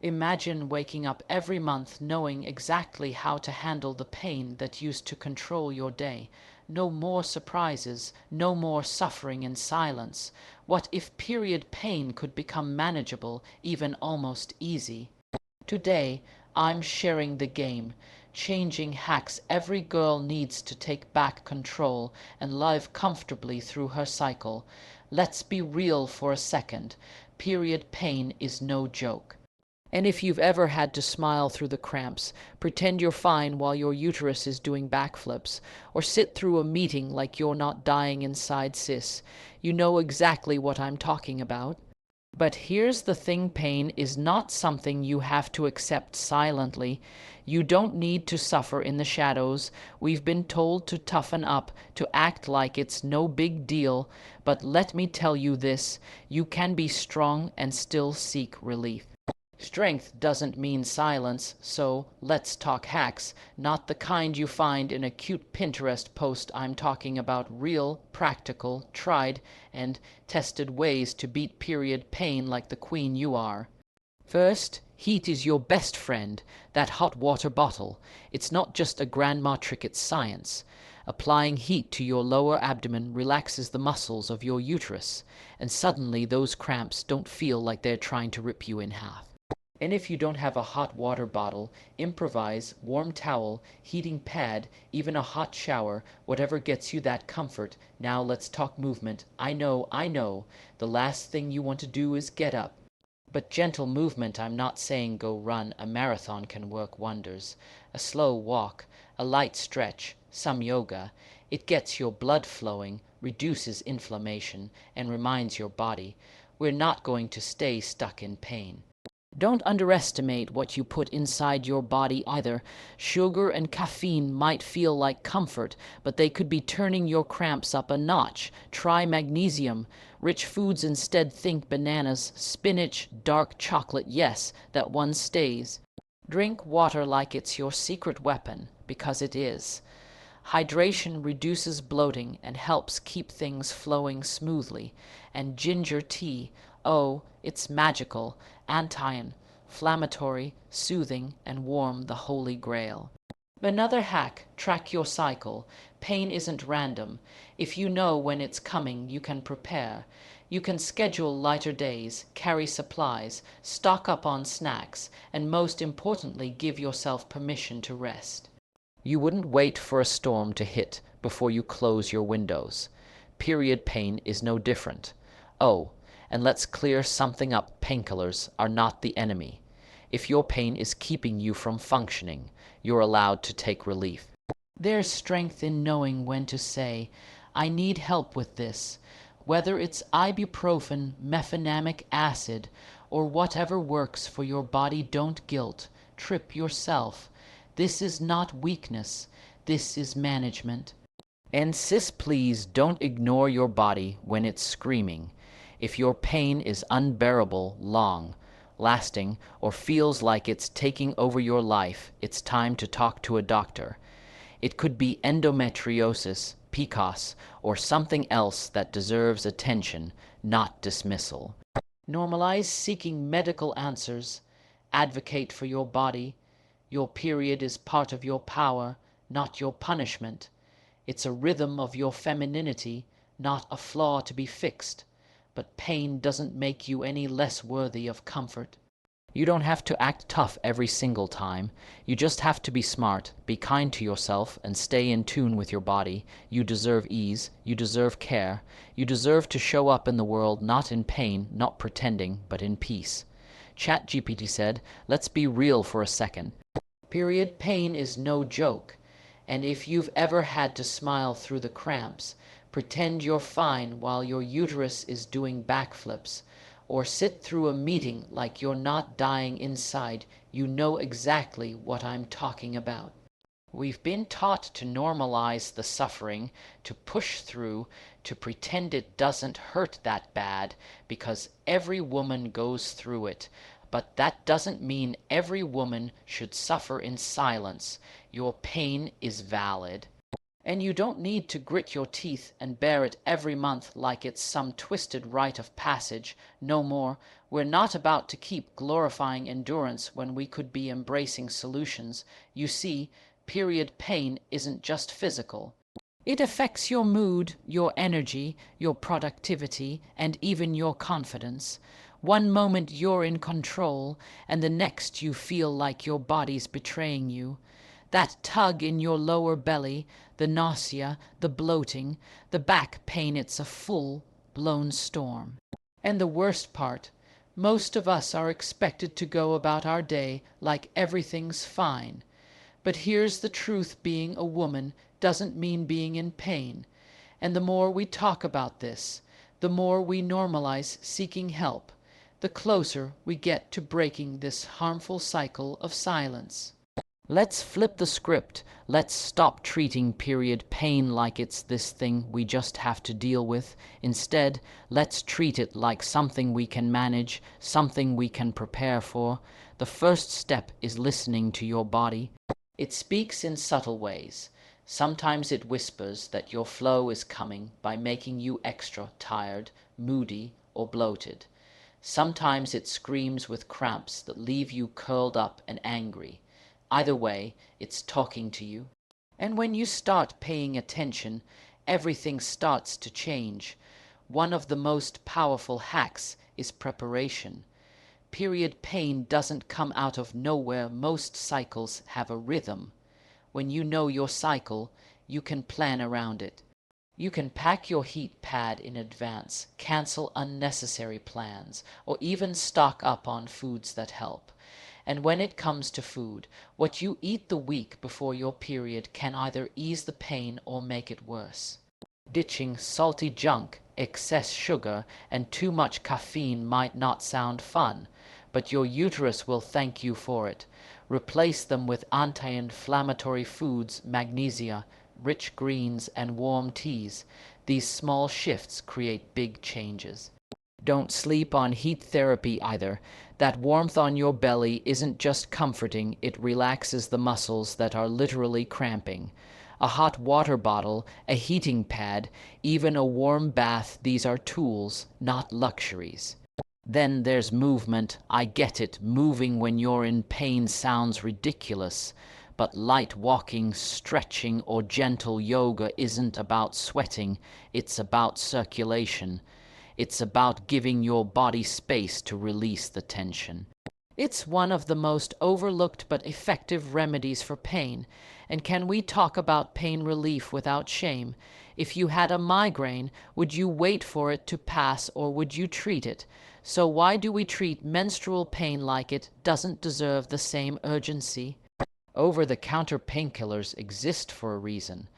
Imagine waking up every month knowing exactly how to handle the pain that used to control your day. No more surprises, no more suffering in silence. What if period pain could become manageable, even almost easy? Today, I'm sharing the game, changing hacks every girl needs to take back control and live comfortably through her cycle. Let's be real for a second. Period pain is no joke. And if you've ever had to smile through the cramps, pretend you're fine while your uterus is doing backflips, or sit through a meeting like you're not dying inside, sis, you know exactly what I'm talking about. But here's the thing, pain is not something you have to accept silently. You don't need to suffer in the shadows. We've been told to toughen up, to act like it's no big deal. But let me tell you this, you can be strong and still seek relief. Strength doesn't mean silence, so let's talk hacks, not the kind you find in a cute Pinterest post. I'm talking about real, practical, tried, and tested ways to beat period pain like the queen you are. First, heat is your best friend, that hot water bottle. It's not just a grandma trick, it's science. Applying heat to your lower abdomen relaxes the muscles of your uterus, and suddenly those cramps don't feel like they're trying to rip you in half. And if you don't have a hot water bottle, improvise warm towel, heating pad, even a hot shower, whatever gets you that comfort. Now let's talk movement. I know, the last thing you want to do is get up. But gentle movement, I'm not saying go run. A marathon can work wonders. A slow walk, a light stretch, some yoga. It gets your blood flowing, reduces inflammation, and reminds your body we're not going to stay stuck in pain. Don't underestimate what you put inside your body either. Sugar and caffeine might feel like comfort, but they could be turning your cramps up a notch. Try magnesium. Rich foods instead. Think bananas, spinach, dark chocolate. Yes, that one stays. Drink water like it's your secret weapon, because it is. Hydration reduces bloating and helps keep things flowing smoothly. And ginger tea, oh, it's magical, anti-inflammatory, soothing, and warm, the holy grail. Another hack, track your cycle. Pain isn't random. If you know when it's coming, you can prepare. You can schedule lighter days, carry supplies, stock up on snacks, and most importantly, give yourself permission to rest. You wouldn't wait for a storm to hit before you close your windows. Period pain is no different. Oh, and let's clear something up. Painkillers are not the enemy. If your pain is keeping you from functioning, you're allowed to take relief. There's strength in knowing when to say, I need help with this. Whether it's ibuprofen, mefenamic acid, or whatever works for your body, don't guilt, trip yourself. This is not weakness, this is management. And sis, please don't ignore your body when it's screaming. If your pain is unbearable, long, lasting, or feels like it's taking over your life, it's time to talk to a doctor. It could be endometriosis, PCOS, or something else that deserves attention, not dismissal. Normalize seeking medical answers. Advocate for your body. Your period is part of your power, not your punishment. It's a rhythm of your femininity, not a flaw to be fixed. But pain doesn't make you any less worthy of comfort. You don't have to act tough every single time. You just have to be smart, be kind to yourself, and stay in tune with your body. You deserve ease. You deserve care. You deserve to show up in the world not in pain, not pretending, but in peace. ChatGPT said, let's be real for a second. Period pain is no joke. And if you've ever had to smile through the cramps, pretend you're fine while your uterus is doing backflips, or sit through a meeting like you're not dying inside, you know exactly what I'm talking about. We've been taught to normalize the suffering, to push through, to pretend it doesn't hurt that bad, because every woman goes through it. But that doesn't mean every woman should suffer in silence. Your pain is valid. And you don't need to grit your teeth and bear it every month like it's some twisted rite of passage. No more. We're not about to keep glorifying endurance when we could be embracing solutions. You see, period pain isn't just physical. It affects your mood, your energy, your productivity, and even your confidence. One moment you're in control, and the next you feel like your body's betraying you. That tug in your lower belly, the nausea, the bloating, the back pain, it's a full-blown storm. And the worst part, most of us are expected to go about our day like everything's fine. But here's the truth: being a woman doesn't mean being in pain. And the more we talk about this, the more we normalize seeking help, the closer we get to breaking this harmful cycle of silence. Let's flip the script. Let's stop treating period pain like it's this thing we just have to deal with. Instead, let's treat it like something we can manage, something we can prepare for. The first step is listening to your body. It speaks in subtle ways. Sometimes it whispers that your flow is coming by making you extra tired, moody, or bloated. Sometimes it screams with cramps that leave you curled up and angry. Either way, it's talking to you. And when you start paying attention, everything starts to change. One of the most powerful hacks is preparation. Period pain doesn't come out of nowhere. Most cycles have a rhythm. When you know your cycle, you can plan around it. You can pack your heat pad in advance, cancel unnecessary plans, or even stock up on foods that help. And when it comes to food, what you eat the week before your period can either ease the pain or make it worse. Ditching salty junk, excess sugar, and too much caffeine might not sound fun, but your uterus will thank you for it. Replace them with anti-inflammatory foods, magnesia, rich greens, and warm teas. These small shifts create big changes. Don't sleep on heat therapy either. That warmth on your belly isn't just comforting, it relaxes the muscles that are literally cramping. A hot water bottle, a heating pad, even a warm bath, these are tools, not luxuries. Then there's movement. I get it. Moving when you're in pain sounds ridiculous. But light walking, stretching, or gentle yoga isn't about sweating. It's about circulation. It's about giving your body space to release the tension. It's one of the most overlooked but effective remedies for pain. And can we talk about pain relief without shame? If you had a migraine, would you wait for it to pass or would you treat it? So why do we treat menstrual pain like it doesn't deserve the same urgency? Over-the-counter painkillers exist for a reason.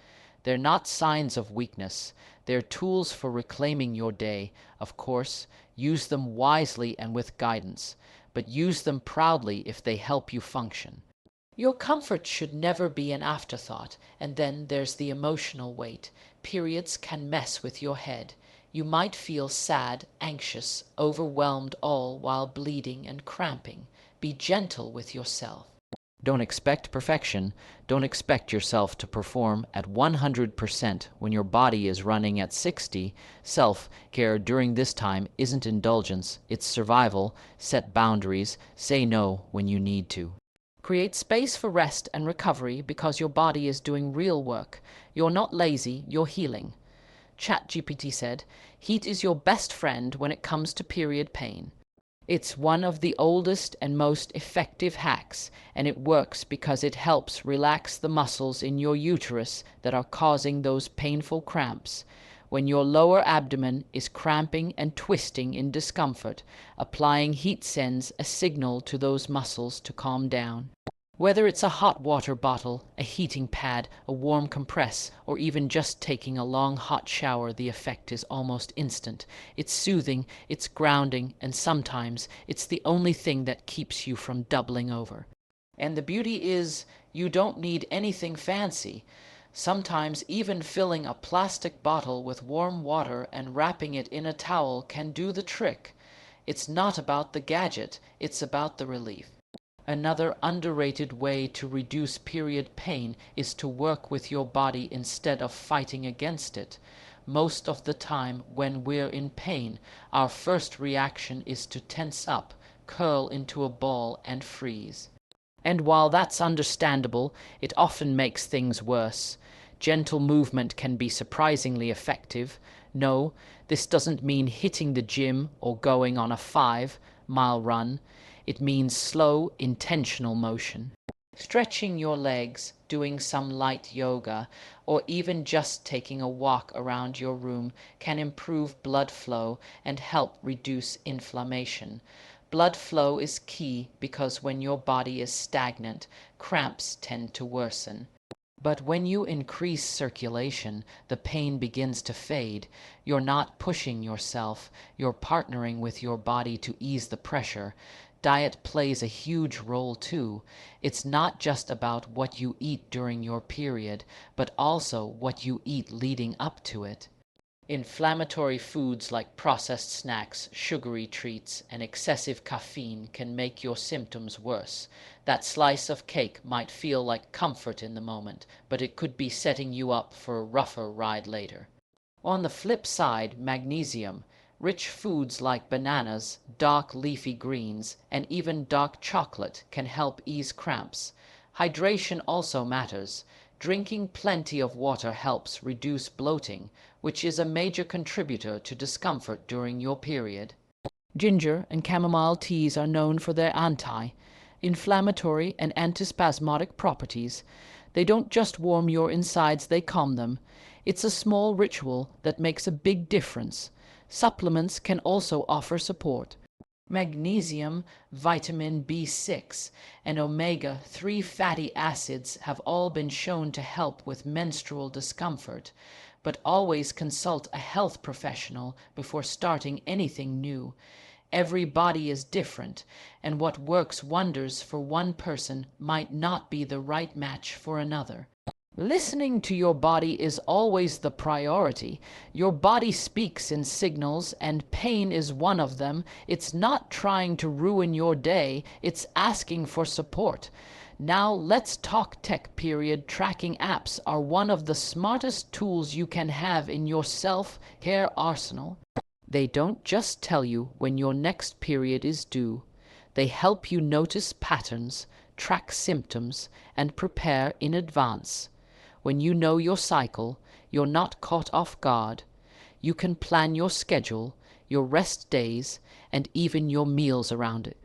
They're not signs of weakness. They're tools for reclaiming your day. Of course, use them wisely and with guidance, but use them proudly if they help you function. Your comfort should never be an afterthought. And then there's the emotional weight. Periods can mess with your head. You might feel sad, anxious, overwhelmed, all while bleeding and cramping. Be gentle with yourself. Don't expect perfection. Don't expect yourself to perform at 100% when your body is running at 60. Self-care during this time isn't indulgence, it's survival. Set boundaries. Say no when you need to. Create space for rest and recovery because your body is doing real work. You're not lazy, you're healing. ChatGPT said, heat is your best friend when it comes to period pain. It's one of the oldest and most effective hacks, and it works because it helps relax the muscles in your uterus that are causing those painful cramps. When your lower abdomen is cramping and twisting in discomfort, applying heat sends a signal to those muscles to calm down. Whether it's a hot water bottle, a heating pad, a warm compress, or even just taking a long hot shower, the effect is almost instant. It's soothing, it's grounding, and sometimes it's the only thing that keeps you from doubling over. And the beauty is, you don't need anything fancy. Sometimes even filling a plastic bottle with warm water and wrapping it in a towel can do the trick. It's not about the gadget, it's about the relief. Another underrated way to reduce period pain is to work with your body instead of fighting against it. Most of the time, when we're in pain, our first reaction is to tense up, curl into a ball, and freeze. And while that's understandable, it often makes things worse. Gentle movement can be surprisingly effective. No, this doesn't mean hitting the gym or going on a 5-mile run. It means slow, intentional motion. Stretching your legs, doing some light yoga, or even just taking a walk around your room can improve blood flow and help reduce inflammation. Blood flow is key because when your body is stagnant, cramps tend to worsen. But when you increase circulation, the pain begins to fade. You're not pushing yourself, you're partnering with your body to ease the pressure. Diet plays a huge role too. It's not just about what you eat during your period, but also what you eat leading up to it. Inflammatory foods like processed snacks, sugary treats, and excessive caffeine can make your symptoms worse. That slice of cake might feel like comfort in the moment, but it could be setting you up for a rougher ride later. On the flip side, magnesium. Rich foods like bananas, dark leafy greens, and even dark chocolate can help ease cramps. Hydration also matters. Drinking plenty of water helps reduce bloating, which is a major contributor to discomfort during your period. Ginger and chamomile teas are known for their anti-inflammatory and antispasmodic properties. They don't just warm your insides, they calm them. It's a small ritual that makes a big difference. Supplements can also offer support. Magnesium, vitamin B6, and omega-3 fatty acids have all been shown to help with menstrual discomfort, but always consult a health professional before starting anything new. Every body is different, and what works wonders for one person might not be the right match for another. Listening to your body is always the priority. Your body speaks in signals, and pain is one of them. It's not trying to ruin your day, it's asking for support. Now let's talk tech. Tracking apps are one of the smartest tools you can have in your self-care arsenal. They don't just tell you when your next period is due. They help you notice patterns, track symptoms, and prepare in advance. When you know your cycle, you're not caught off guard. You can plan your schedule, your rest days, and even your meals around it.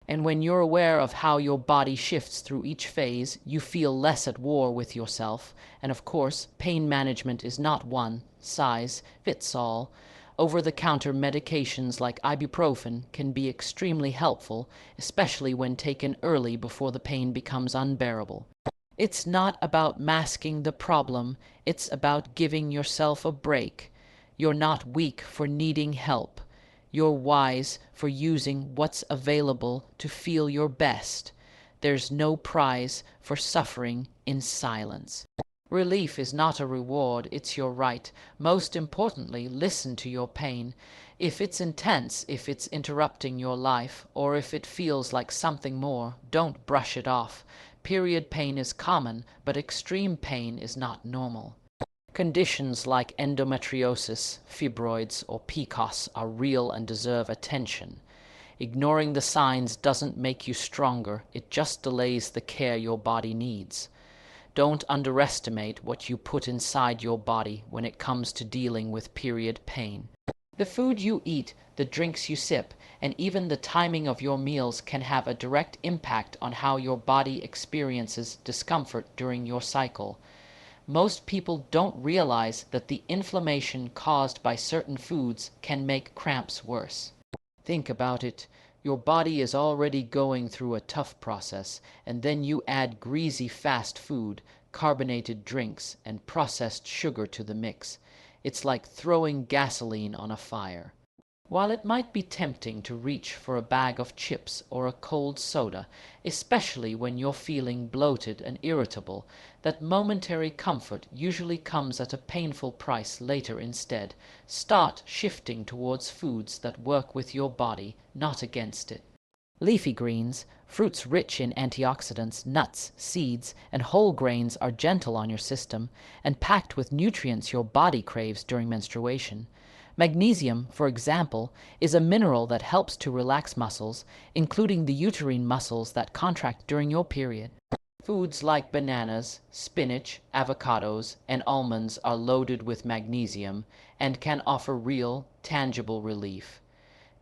And when you're aware of how your body shifts through each phase, you feel less at war with yourself. And of course, pain management is not one size fits all. Over-the-counter medications like ibuprofen can be extremely helpful, especially when taken early before the pain becomes unbearable. It's not about masking the problem, it's about giving yourself a break. You're not weak for needing help. You're wise for using what's available to feel your best. There's no prize for suffering in silence. Relief is not a reward, it's your right. Most importantly, listen to your pain. If it's intense, if it's interrupting your life, or if it feels like something more, don't brush it off. Period pain is common, but extreme pain is not normal. Conditions like endometriosis, fibroids, or PCOS are real and deserve attention. Ignoring the signs doesn't make you stronger, it just delays the care your body needs. Don't underestimate what you put inside your body when it comes to dealing with period pain. The food you eat, the drinks you sip, and even the timing of your meals can have a direct impact on how your body experiences discomfort during your cycle. Most people don't realize that the inflammation caused by certain foods can make cramps worse. Think about it. Your body is already going through a tough process, and then you add greasy fast food, carbonated drinks, and processed sugar to the mix. It's like throwing gasoline on a fire. While it might be tempting to reach for a bag of chips or a cold soda, especially when you're feeling bloated and irritable, that momentary comfort usually comes at a painful price later instead. Start shifting towards foods that work with your body, not against it. Leafy greens, fruits rich in antioxidants, nuts, seeds, and whole grains are gentle on your system and packed with nutrients your body craves during menstruation. Magnesium, for example, is a mineral that helps to relax muscles, including the uterine muscles that contract during your period. Foods like bananas, spinach, avocados, and almonds are loaded with magnesium and can offer real, tangible relief.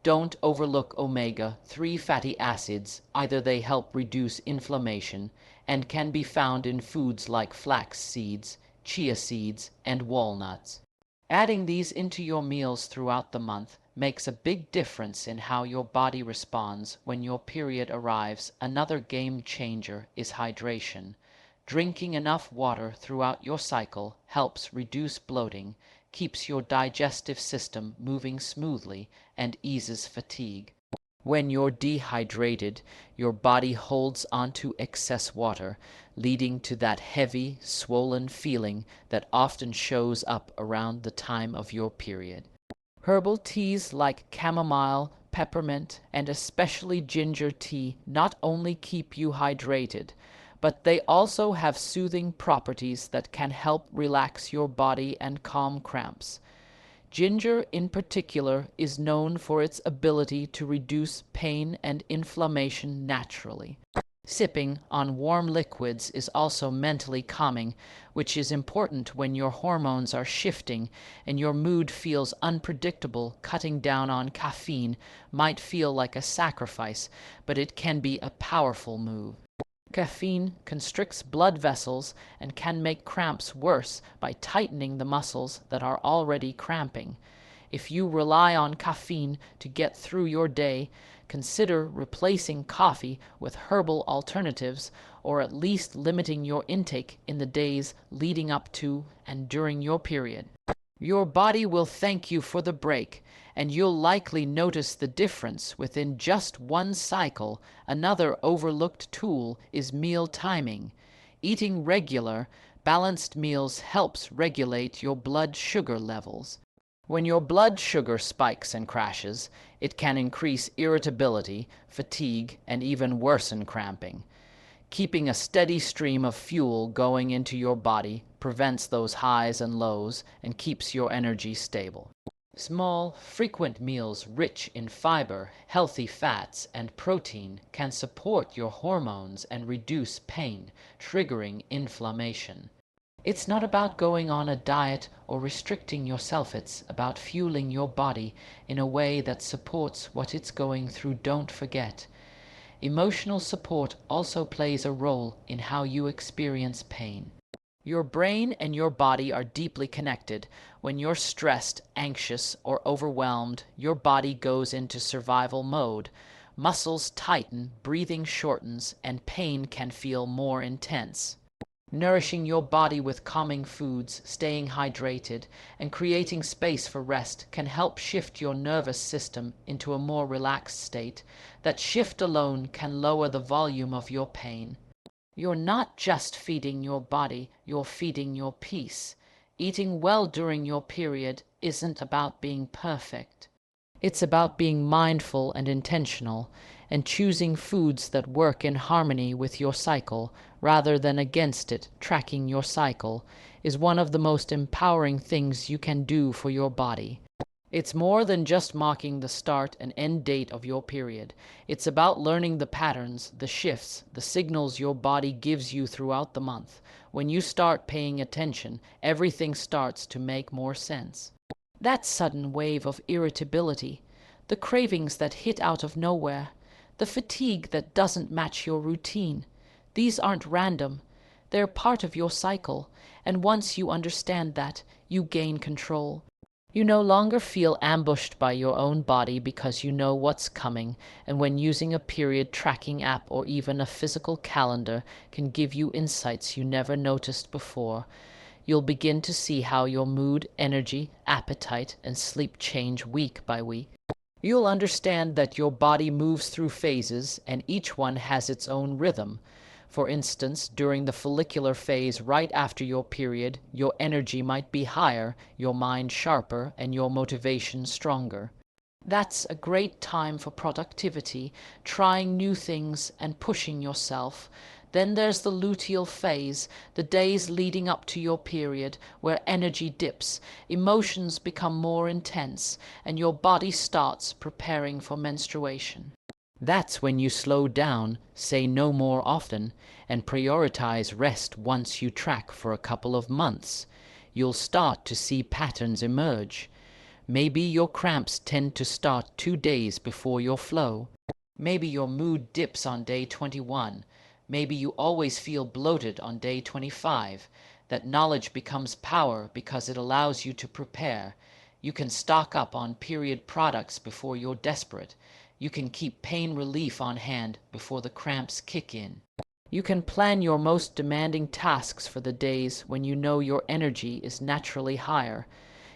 Don't overlook omega-3 fatty acids. Either they help reduce inflammation and can be found in foods like flax seeds, chia seeds, and walnuts. Adding these into your meals throughout the month makes a big difference in how your body responds when your period arrives. Another game changer is hydration. Drinking enough water throughout your cycle helps reduce bloating, keeps your digestive system moving smoothly, and eases fatigue. When you're dehydrated, your body holds onto excess water, leading to that heavy, swollen feeling that often shows up around the time of your period. Herbal teas like chamomile, peppermint, and especially ginger tea not only keep you hydrated, but they also have soothing properties that can help relax your body and calm cramps. Ginger, in particular, is known for its ability to reduce pain and inflammation naturally. Sipping on warm liquids is also mentally calming, which is important when your hormones are shifting and your mood feels unpredictable. Cutting down on caffeine might feel like a sacrifice, but it can be a powerful move. Caffeine constricts blood vessels and can make cramps worse by tightening the muscles that are already cramping. If you rely on caffeine to get through your day, consider replacing coffee with herbal alternatives, or at least limiting your intake in the days leading up to and during your period. Your body will thank you for the break, and you'll likely notice the difference within just one cycle. Another overlooked tool is meal timing. Eating regular, balanced meals helps regulate your blood sugar levels. When your blood sugar spikes and crashes, it can increase irritability, fatigue, and even worsen cramping. Keeping a steady stream of fuel going into your body prevents those highs and lows and keeps your energy stable. Small, frequent meals rich in fiber, healthy fats, and protein can support your hormones and reduce pain, triggering inflammation. It's not about going on a diet or restricting yourself. It's about fueling your body in a way that supports what it's going through. Don't forget, emotional support also plays a role in how you experience pain. Your brain and your body are deeply connected. When you're stressed, anxious, or overwhelmed, your body goes into survival mode. Muscles tighten, breathing shortens, and pain can feel more intense. Nourishing your body with calming foods, staying hydrated, and creating space for rest can help shift your nervous system into a more relaxed state. That shift alone can lower the volume of your pain. You're not just feeding your body, you're feeding your peace. Eating well during your period isn't about being perfect. It's about being mindful and intentional, and choosing foods that work in harmony with your cycle rather than against it. Tracking your cycle is one of the most empowering things you can do for your body. It's more than just marking the start and end date of your period. It's about learning the patterns, the shifts, the signals your body gives you throughout the month. When you start paying attention, everything starts to make more sense. That sudden wave of irritability, the cravings that hit out of nowhere, the fatigue that doesn't match your routine, these aren't random. They're part of your cycle, and once you understand that, you gain control. You no longer feel ambushed by your own body because you know what's coming, and when using a period tracking app or even a physical calendar can give you insights you never noticed before, you'll begin to see how your mood, energy, appetite, and sleep change week by week. You'll understand that your body moves through phases, and each one has its own rhythm. For instance, during the follicular phase right after your period, your energy might be higher, your mind sharper, and your motivation stronger. That's a great time for productivity, trying new things and pushing yourself. Then there's the luteal phase, the days leading up to your period, where energy dips, emotions become more intense, and your body starts preparing for menstruation. That's when you slow down, say no more often, and prioritize rest once you track for a couple of months. You'll start to see patterns emerge. Maybe your cramps tend to start 2 days before your flow. Maybe your mood dips on day 21. Maybe you always feel bloated on day 25. That knowledge becomes power because it allows you to prepare. You can stock up on period products before you're desperate. You can keep pain relief on hand before the cramps kick in. You can plan your most demanding tasks for the days when you know your energy is naturally higher.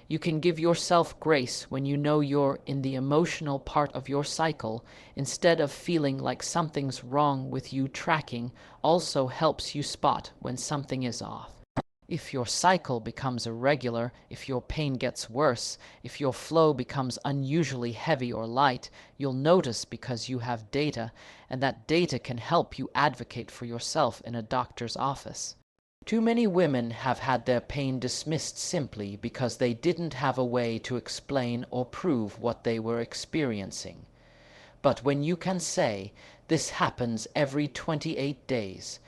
You can give yourself grace when you know you're in the emotional part of your cycle, instead of feeling like something's wrong with you. Tracking also helps you spot when something is off. If your cycle becomes irregular, if your pain gets worse, if your flow becomes unusually heavy or light, you'll notice because you have data, and that data can help you advocate for yourself in a doctor's office. Too many women have had their pain dismissed simply because they didn't have a way to explain or prove what they were experiencing. But when you can say, "This happens every 28 days,"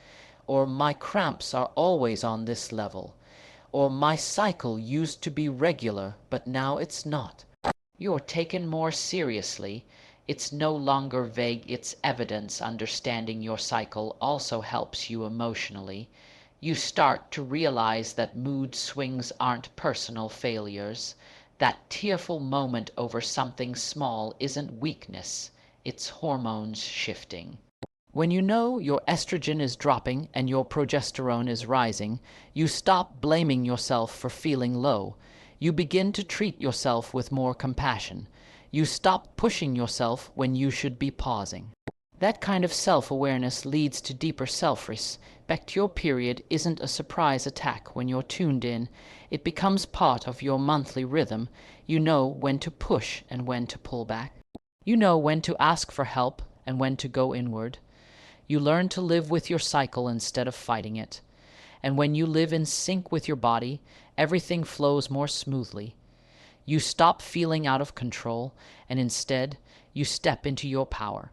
or "My cramps are always on this level," or "My cycle used to be regular, but now it's not," you're taken more seriously. It's no longer vague, it's evidence. Understanding your cycle also helps you emotionally. You start to realize that mood swings aren't personal failures. That tearful moment over something small isn't weakness, it's hormones shifting. When you know your estrogen is dropping and your progesterone is rising, you stop blaming yourself for feeling low. You begin to treat yourself with more compassion. You stop pushing yourself when you should be pausing. That kind of self-awareness leads to deeper self-respect. Your period isn't a surprise attack when you're tuned in. It becomes part of your monthly rhythm. You know when to push and when to pull back. You know when to ask for help and when to go inward. You learn to live with your cycle instead of fighting it. And when you live in sync with your body, everything flows more smoothly. You stop feeling out of control, and instead, you step into your power.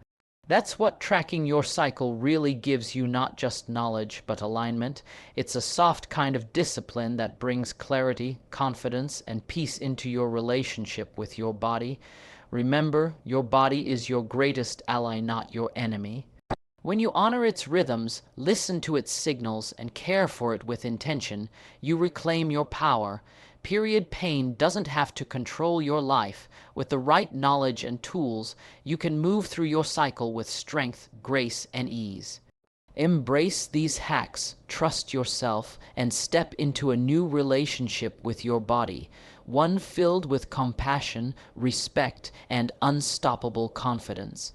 That's what tracking your cycle really gives you, not just knowledge, but alignment. It's a soft kind of discipline that brings clarity, confidence, and peace into your relationship with your body. Remember, your body is your greatest ally, not your enemy. When you honor its rhythms, listen to its signals, and care for it with intention, you reclaim your power. Period pain doesn't have to control your life. With the right knowledge and tools, you can move through your cycle with strength, grace, and ease. Embrace these hacks, trust yourself, and step into a new relationship with your body, one filled with compassion, respect, and unstoppable confidence.